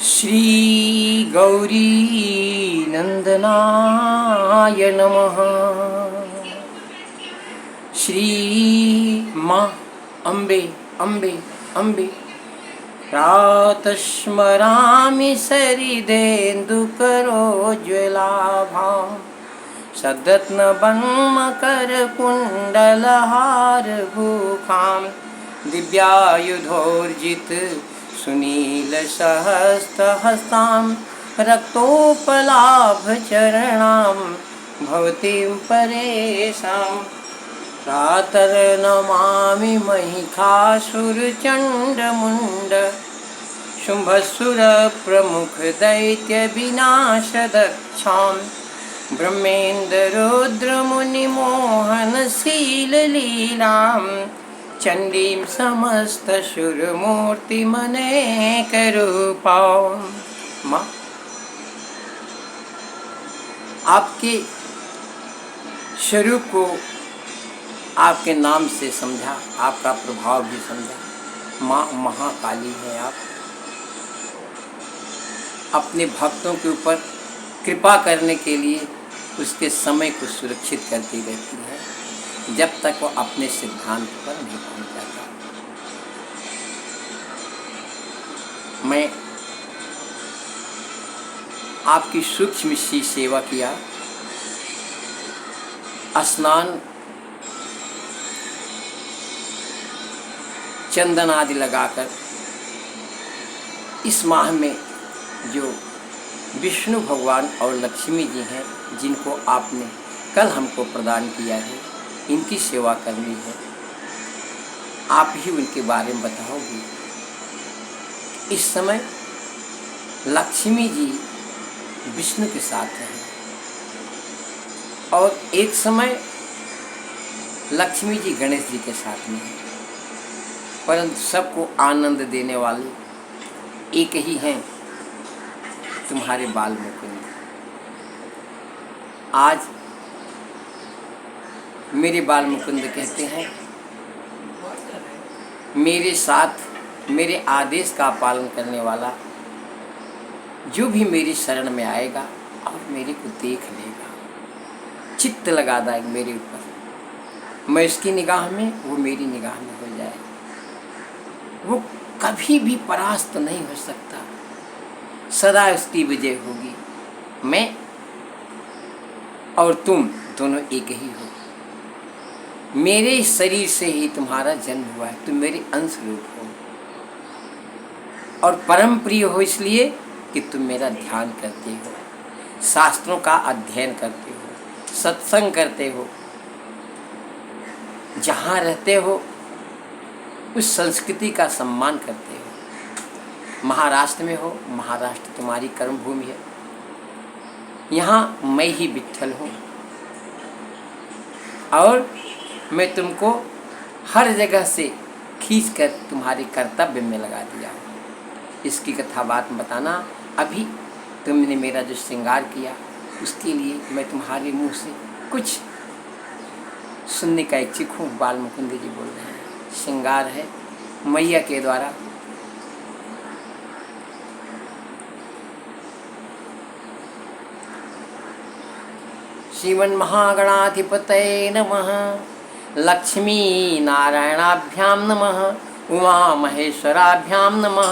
श्री गौरी नंदनाय नमः। श्री माँ अम्बे अम्बे अम्बे प्रातस्मरामि सरिदेन्दुकरोज्ज्वलाभां सद्रत्नबन्मकरकुण्डलहारभूखां दिव्यायुधोर्जित सुनीलसहस्रहस्तां रक्तोपलाभचरणां भवतीं परेशां प्रातर्नमामि महिषासुरचण्डमुण्ड शुम्भसुरप्रमुखदैत्यविनाशदक्षां ब्रह्मेन्द्ररुद्रमुनिमोहनशीललीलां चण्डीं समस्तसुरमूर्तिमनेकरूपां। माँ, आपके स्वरूप को आपके नाम से समझा, आपका प्रभाव भी समझा। माँ महाकाली है। आप अपने भक्तों के ऊपर कृपा करने के लिए उसके समय को सुरक्षित करती रहती है जब तक वो अपने सिद्धांत पर नहीं पहुंच जाता। मैं आपकी सूक्ष्म सी सेवा किया, स्नान चंदन आदि लगाकर इस माह में जो विष्णु भगवान और लक्ष्मी जी हैं जिनको आपने कल हमको प्रदान किया है, इनकी सेवा करनी है। आप ही उनके बारे में बताओगे। इस समय लक्ष्मी जी विष्णु के साथ हैं और एक समय लक्ष्मी जी गणेश जी के साथ में हैं, परंतु सबको आनंद देने वाले एक ही हैं, तुम्हारे बाल मुकुंद। आज मेरे बाल मुकुंद कहते हैं, मेरे साथ मेरे आदेश का पालन करने वाला जो भी मेरी शरण में आएगा और मेरे को देख लेगा, चित्त लगा देगा मेरे ऊपर, मैं इसकी निगाह में, वो मेरी निगाह में हो जाए, वो कभी भी परास्त नहीं हो सकता, सदा उसकी विजय होगी। मैं और तुम दोनों एक ही हो। मेरे शरीर से ही तुम्हारा जन्म हुआ है, तुम मेरे अंश रूप हो और परम प्रिय हो इसलिए कि तुम मेरा ध्यान करते हो, शास्त्रों का अध्ययन करते हो, सत्संग करते हो, जहाँ रहते हो उस संस्कृति का सम्मान करते हो। महाराष्ट्र में हो, महाराष्ट्र तुम्हारी कर्म भूमि है, यहाँ मैं ही विट्ठल हूँ और मैं तुमको हर जगह से खींचकर तुम्हारे कर्तव्य में लगा दिया हूँ। इसकी कथा बात बताना। अभी तुमने मेरा जो श्रृंगार किया उसके लिए मैं तुम्हारे मुंह से कुछ सुनने का इच्छुक हूँ। बाल मुकुंद जी बोल रहे हैं, श्रृंगार है मैया के द्वारा। श्रीमन् महागणाधिपतये नमः। लक्ष्मी नारायणाभ्यां नमः। उमा महेश्वराभ्यां नमः।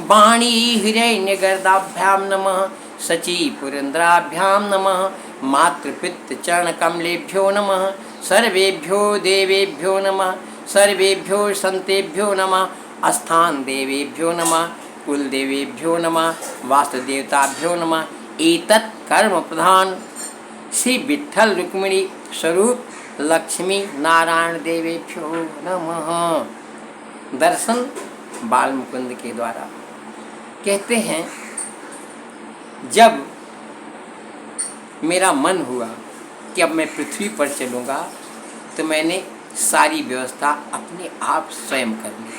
वाणी हिरण्यगर्दाभ्यां नमः। शची पुरेन्द्राभ्यां नमः। मातृपितृचरणकमलेभ्यो नमः। सर्वेभ्यो देवेभ्यो नमः। सर्वेभ्यो संतेभ्यो नमः। स्थान देवेभ्यो नमः। कुलदेवेभ्यो नमः। वास्तुदेवताभ्यो नमः। एतत् कर्म प्रधान श्री विट्ठल रुक्मिणी स्वरूप लक्ष्मी नारायण देवेभ्यो नमः। दर्शन बाल मुकुंद के द्वारा कहते हैं, जब मेरा मन हुआ कि अब मैं पृथ्वी पर चलूँगा तो मैंने सारी व्यवस्था अपने आप स्वयं कर ली।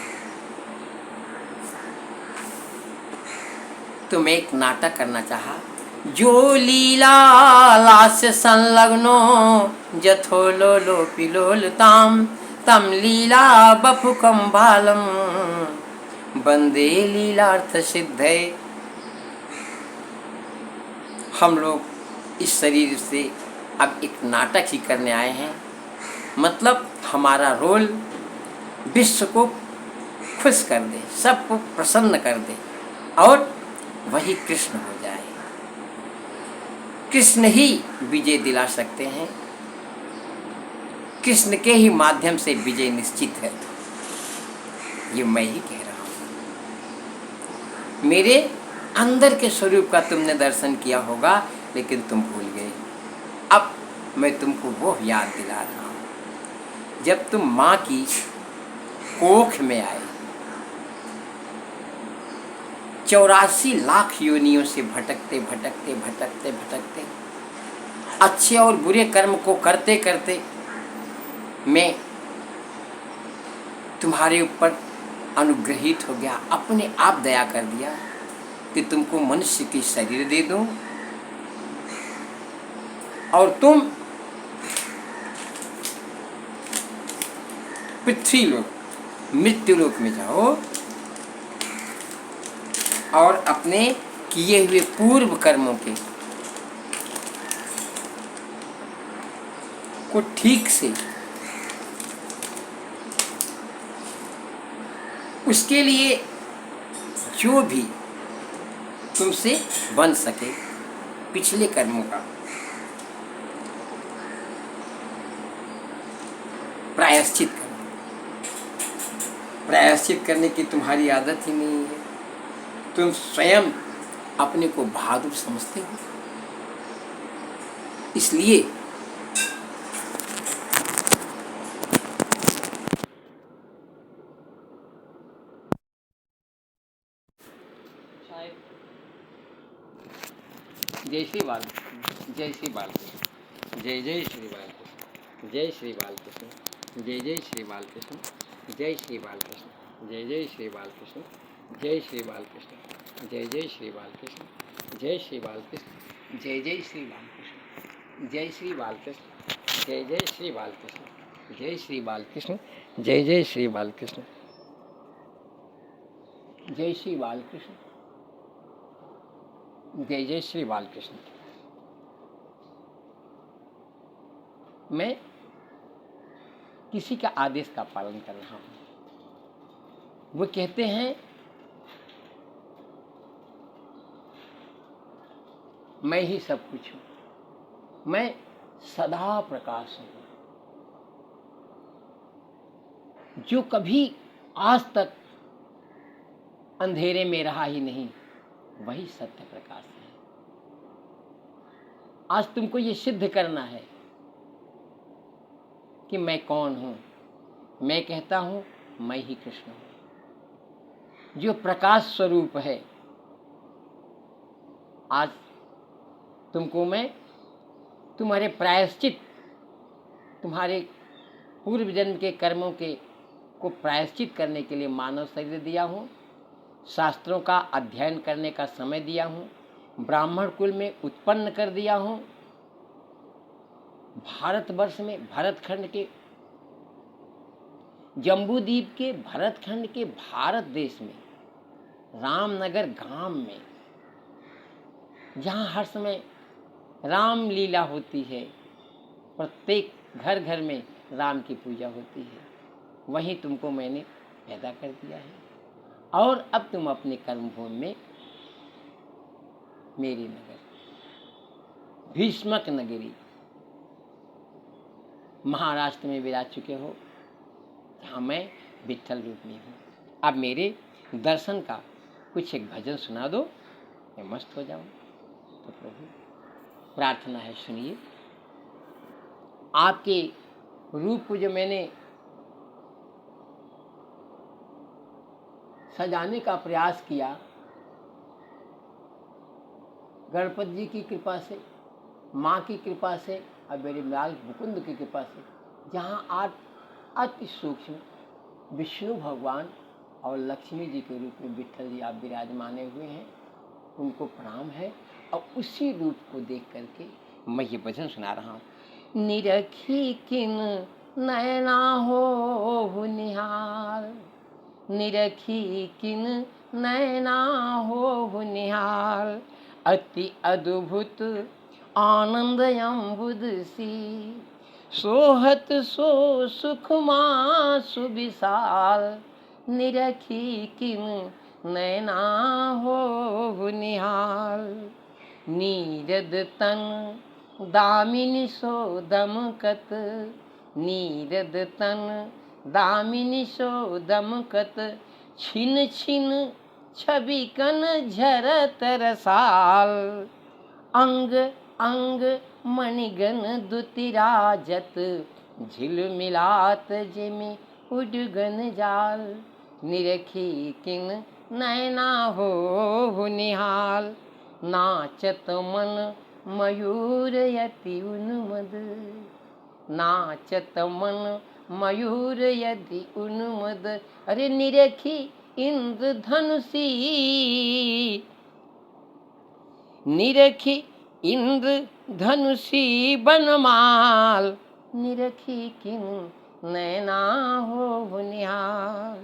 तो मैं एक नाटक करना चाहा, जो लीला लास्य संलग्नो जथो लोलो पिलोलताम तम लीला बपुकम बालम वंदे लीलार्थ सिद्धे हम लोग इस शरीर से अब एक नाटक ही करने आए हैं। मतलब हमारा रोल विश्व को खुश कर दे, सबको प्रसन्न कर दे और वही कृष्ण हो जाए। कृष्ण ही विजय दिला सकते हैं, कृष्ण के ही माध्यम से विजय निश्चित है। ये मैं ही कह रहा हूँ। मेरे अंदर के स्वरूप का तुमने दर्शन किया होगा, लेकिन तुम भूल गए। अब मैं तुमको वो याद दिला रहा हूँ जब तुम माँ की कोख में आए, 84 लाख योनियों से भटकते भटकते भटकते भटकते, अच्छे और बुरे कर्म को करते करते मैं तुम्हारे ऊपर अनुग्रहित हो गया, अपने आप दया कर दिया कि तुमको मनुष्य की शरीर दे दूं और तुम पृथ्वी लोक, मृत्यु लोक में जाओ और अपने किए हुए पूर्व कर्मों के को ठीक से, उसके लिए जो भी तुमसे बन सके पिछले कर्मों का प्रायश्चित करो। प्रायश्चित करने की तुम्हारी आदत ही नहीं है। तुम स्वयं अपने को बहादुर समझते हो, इसलिए जय श्री बाल, जय श्री बालकृष्ण, जय जय श्री बालकृष्ण, जय श्री बालकृष्ण, जय जय श्री बालकृष्ण, जय श्री बालकृष्ण, जय जय श्री बालकृष्ण, जय श्री बालकृष्ण, जय जय श्री बालकृष्ण, जय श्री बालकृष्ण, जय जय श्री बालकृष्ण, जय श्री बालकृष्ण, जय जय श्री बालकृष्ण, जय श्री बालकृष्ण, जय जय श्री बालकृष्ण, जय श्री बालकृष्ण, जय जय श्री बालकृष्ण। मैं किसी का आदेश का पालन कर रहा हूं। वो कहते हैं मैं ही सब कुछ हूं, मैं सदा प्रकाश हूं। जो कभी आज तक अंधेरे में रहा ही नहीं, वही सत्य प्रकाश है। आज तुमको ये सिद्ध करना है कि मैं कौन हूं। मैं कहता हूं मैं ही कृष्ण हूं, जो प्रकाश स्वरूप है। आज तुमको मैं तुम्हारे प्रायश्चित, तुम्हारे पूर्व जन्म के कर्मों के को प्रायश्चित करने के लिए मानव शरीर दिया हूं, शास्त्रों का अध्ययन करने का समय दिया हूं, ब्राह्मण कुल में उत्पन्न कर दिया हूं। भारतवर्ष में, भरतखंड के, जम्बूद्वीप के भरतखंड के भारत देश में, रामनगर गांव में, जहां हर समय राम लीला होती है, प्रत्येक घर घर में राम की पूजा होती है, वहीं तुमको मैंने पैदा कर दिया है। और अब तुम अपने कर्मभूमि में मेरी नगर, भीष्मक नगरी महाराष्ट्र में विराज चुके हो, जहाँ मैं विट्ठल रूप में हूँ। अब मेरे दर्शन का कुछ एक भजन सुना दो, मैं मस्त हो जाऊँ। तो प्रभु प्रार्थना है, सुनिए। आपके रूप को जो मैंने सजाने का प्रयास किया, गणपति जी की कृपा से, माँ की कृपा से और मेरे लाल मुकुंद की कृपा से, जहाँ आप अति सूक्ष्म विष्णु भगवान और लक्ष्मी जी के रूप में विट्ठल जी आप विराजमाने हुए हैं, उनको प्रणाम है। और उसी रूप को देख करके मैं ये भजन सुना रहा हूँ। निरखी किन नयना हो निहार, निरखी किन नयना हो निहार, अति अद्भुत आनंद अम्बुद सी, सोहत सो सुख माँ सुविशाल, निरखी किन नैना हो निहाल। नीरद तन दामिनी सो दमकत, नीरद तन दामिनी सो दमकत, छिन छिन छवि कन झरत रसाल। अंग अंग मणिगन दुतिराजत, झिलमिलात जिमि उडगन जाल, निरखी किन नैना हो निहाल। नाचत मन मयूर यति उन्मद, नाचत मन मयूर यदि उन्मद, अरे निरखी इंद्रधनुषी, निरखी इंद्रधनुषी बनमाल, निरखी किन नैना हो निहाल।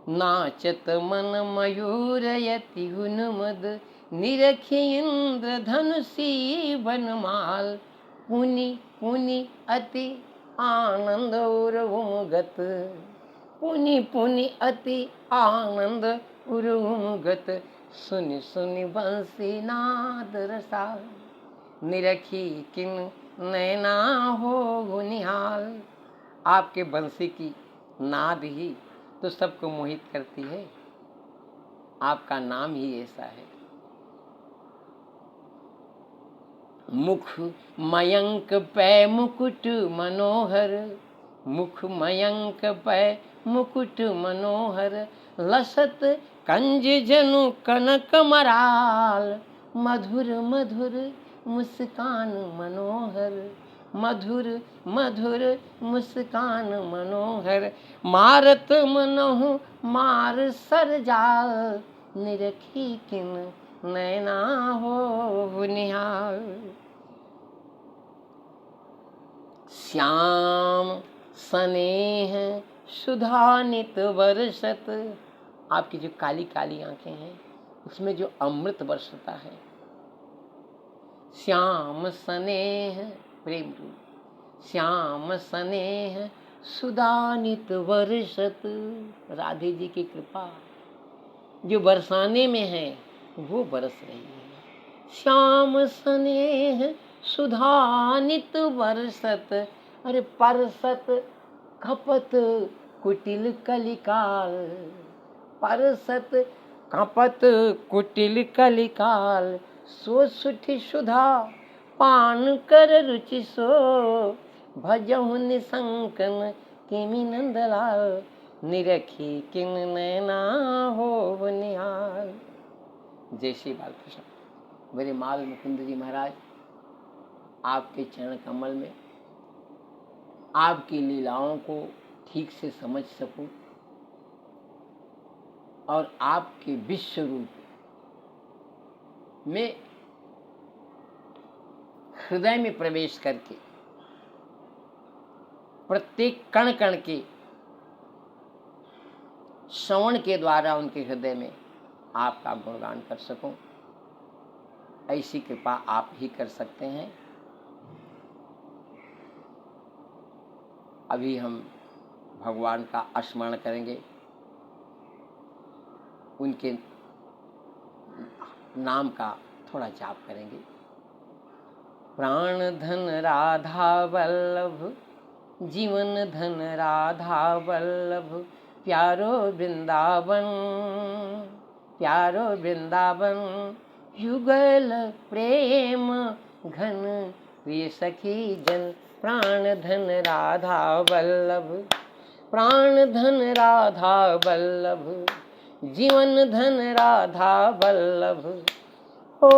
नाचत मन मयूर यति उन्मद, निरखी इंद्रधनुषी बनमाल। पुनि पुनि अति आनंद और उमगत, पुनि पुनि अति आनंद और उमगत, सुनि सुनि बंसी नाद रसाल, निरखी किन नैना हो निहाल। आपके बंसी की नाद ही तो सबको मोहित करती है, आपका नाम ही ऐसा है। मुख मयंक पै मुकुट मनोहर, मुख मयंक पै मुकुट मनोहर, लसत कंज जनु कनक मराल, मधुर मधुर मुस्कान मनोहर, मधुर मधुर मुस्कान मनोहर, मारत मनहु मार सरजाल, निरखी किन नैना हो निहाल। श्याम स्नेह सुधानित बरसत, आपकी जो काली काली आंखें हैं उसमें जो अमृत बरसता है। श्याम स्नेह प्रेम रूप, श्याम स्नेह सुधानित बरसत, राधे जी की कृपा जो बरसाने में है वो बरस रही है। श्याम स्नेह सुधानित बरसत, अरे परसत खपत कुटिल कलिकाल, परसत खपत कुटिल कलिकाल, सो सुठी सुधा पान कर रुचि सो, भजहु निसंकन किमि नंदलाल, निरखी किन नैना हो निहाल। जय श्री बालकृष्ण। मेरे माल मुकुंद जी महाराज, आपके चरण कमल में आपकी लीलाओं को ठीक से समझ सकूं और आपके विश्व रूप में हृदय में प्रवेश करके प्रत्येक कण कण के श्रवण के द्वारा उनके हृदय में आपका गुणगान कर सकूं, ऐसी कृपा आप ही कर सकते हैं। अभी हम भगवान का स्मरण करेंगे, उनके नाम का थोड़ा जाप करेंगे। प्राण धन राधा वल्लभ, जीवन धन राधा वल्लभ, प्यारो वृंदावन, प्यारो वृंदावन, युगल प्रेम घन, प्रिय सखी जन, प्राण धन राधा वल्लभ, प्राण धन राधा वल्लभ, जीवन धन राधा वल्लभ, हो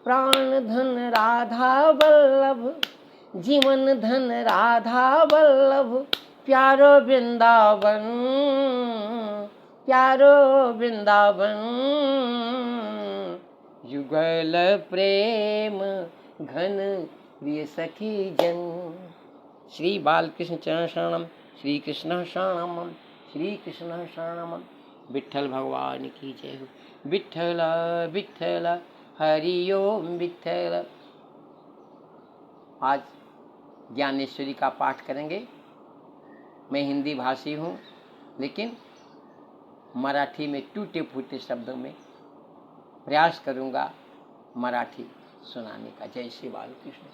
प्राण धन राधा वल्लभ, जीवन धन राधा वल्लभ, प्यारो वृंदावन, प्यारो वृंदावन, युगल प्रेम घन प्रिय सखी जन। श्री बालकृष्ण चरण शरणम, श्री कृष्ण शरणम, श्री कृष्ण शरणम। विट्ठल भगवान की जय हो। विट्ठल विट्ठल हरि ओम विट्ठल। आज ज्ञानेश्वरी का पाठ करेंगे। मैं हिंदी भाषी हूँ, लेकिन मराठी में टूटे फूटे शब्दों में प्रयास करूँगा मराठी सुनाने का। जय श्री बालकृष्ण।